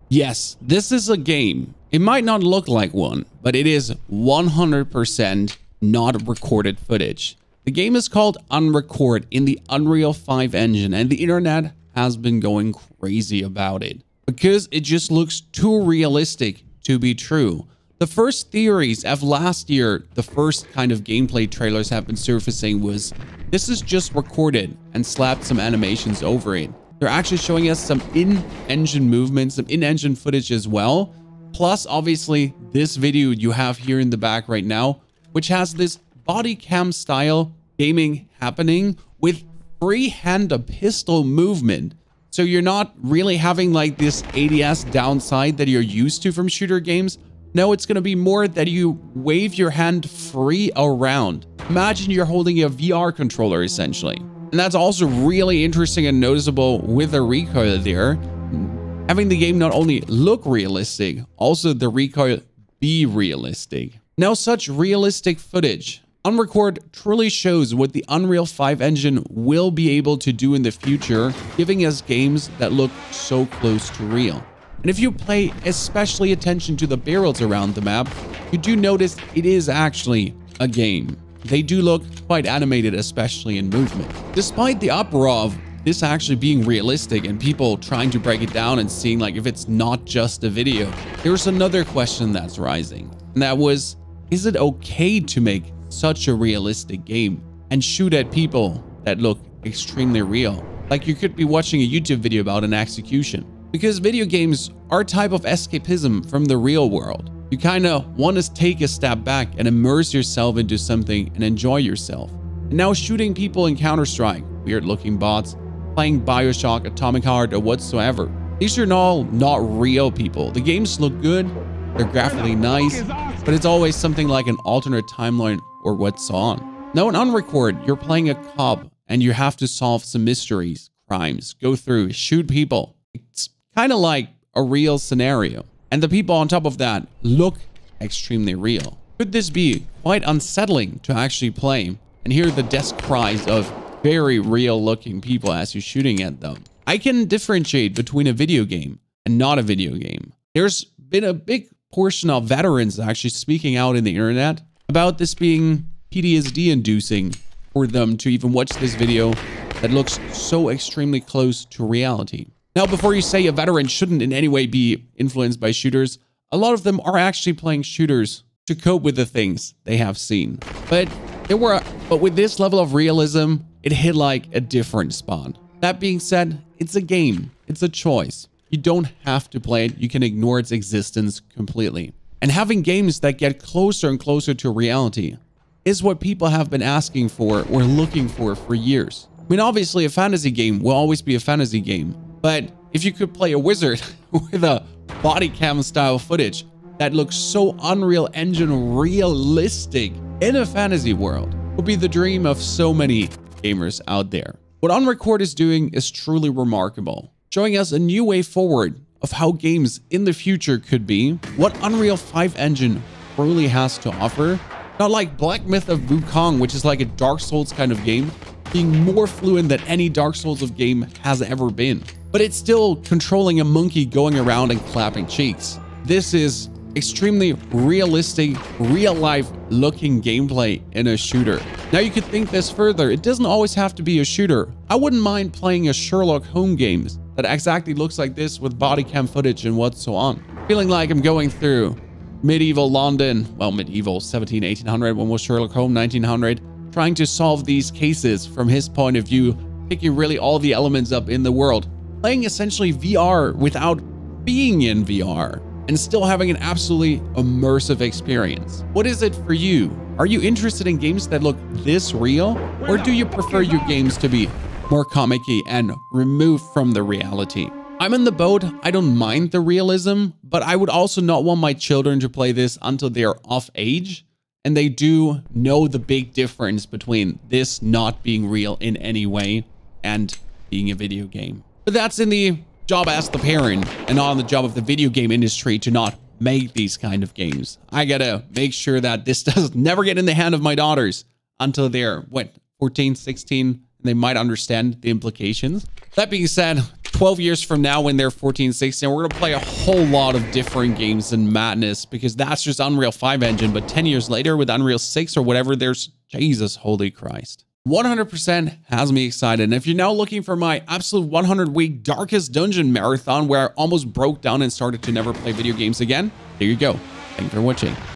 Yes, this is a game. It might not look like one, but it is 100% not recorded footage. The game is called Unrecord in the Unreal 5 engine, and the internet has been going crazy about it because it just looks too realistic to be true. The first theories of last year, the first kind of gameplay trailers have been surfacing was this is just recorded and slapped some animations over it. They're actually showing us some in-engine movements, some in-engine footage as well. Plus, obviously, this video you have here in the back right now, which has this body cam style gaming happening with freehand pistol movement. So you're not really having like this ADS downside that you're used to from shooter games. No, it's going to be more that you wave your hand free around. Imagine you're holding a VR controller essentially. And that's also really interesting and noticeable with the recoil there. Having the game not only look realistic, also the recoil be realistic. Now, such realistic footage, Unrecord truly shows what the Unreal 5 engine will be able to do in the future, giving us games that look so close to real. And if you pay especially attention to the barrels around the map, you do notice it is actually a game. They do look quite animated, especially in movement. Despite the uproar of this actually being realistic and people trying to break it down and seeing like if it's not just a video, there's another question that's rising. And that was, is it okay to make such a realistic game and shoot at people that look extremely real? Like you could be watching a YouTube video about an execution. Because video games are a type of escapism from the real world. You kind of want to take a step back and immerse yourself into something and enjoy yourself. And now shooting people in Counter-Strike, weird looking bots, playing BioShock, Atomic Heart, or whatsoever. These are all not real people. The games look good, they're graphically nice, but it's always something like an alternate timeline or what's on. Now in Unrecord, you're playing a cop and you have to solve some mysteries, crimes, go through, shoot people. It's kind of like a real scenario. And the people on top of that look extremely real. Could this be quite unsettling to actually play and hear the desk cries of very real looking people as you're shooting at them? I can differentiate between a video game and not a video game. There's been a big portion of veterans actually speaking out in the internet about this being PTSD inducing for them to even watch this video that looks so extremely close to reality. Now, before you say a veteran shouldn't in any way be influenced by shooters, a lot of them are actually playing shooters to cope with the things they have seen. But with this level of realism, it hit like a different spot. That being said, it's a game. It's a choice. You don't have to play it. You can ignore its existence completely. And having games that get closer and closer to reality is what people have been asking for or looking for years. I mean, obviously, a fantasy game will always be a fantasy game. But if you could play a wizard with a body cam style footage that looks so Unreal Engine realistic in a fantasy world, would be the dream of so many gamers out there. What Unrecord is doing is truly remarkable, showing us a new way forward of how games in the future could be, what Unreal 5 engine truly has to offer. Not like Black Myth of Wukong, which is like a Dark Souls kind of game, being more fluent than any Dark Souls of game has ever been. But it's still controlling a monkey going around and clapping cheeks. This is extremely realistic, real-life looking gameplay in a shooter. Now you could think this further. It doesn't always have to be a shooter. I wouldn't mind playing a Sherlock Holmes game that exactly looks like this with body cam footage and what's so on. Feeling like I'm going through medieval London, well, medieval 1800, when was Sherlock Holmes, 1900, trying to solve these cases from his point of view, picking really all the elements up in the world. Playing essentially VR without being in VR and still having an absolutely immersive experience. What is it for you? Are you interested in games that look this real? Or do you prefer your games to be more comic-y and removed from the reality? I'm in the boat. I don't mind the realism, but I would also not want my children to play this until they are of age and they do know the big difference between this not being real in any way and being a video game. But that's in the job as the parent and not on the job of the video game industry to not make these kind of games. I gotta make sure that this does never get in the hand of my daughters until they're, 14, 16, and they might understand the implications. That being said, 12 years from now when they're 14, 16, we're going to play a whole lot of different games and madness because that's just Unreal 5 engine. But 10 years later with Unreal 6 or whatever, there's Jesus, holy Christ. 100% has me excited. And if you're now looking for my absolute 100-week darkest dungeon marathon where I almost broke down and started to never play video games again, there you go. Thank you for watching.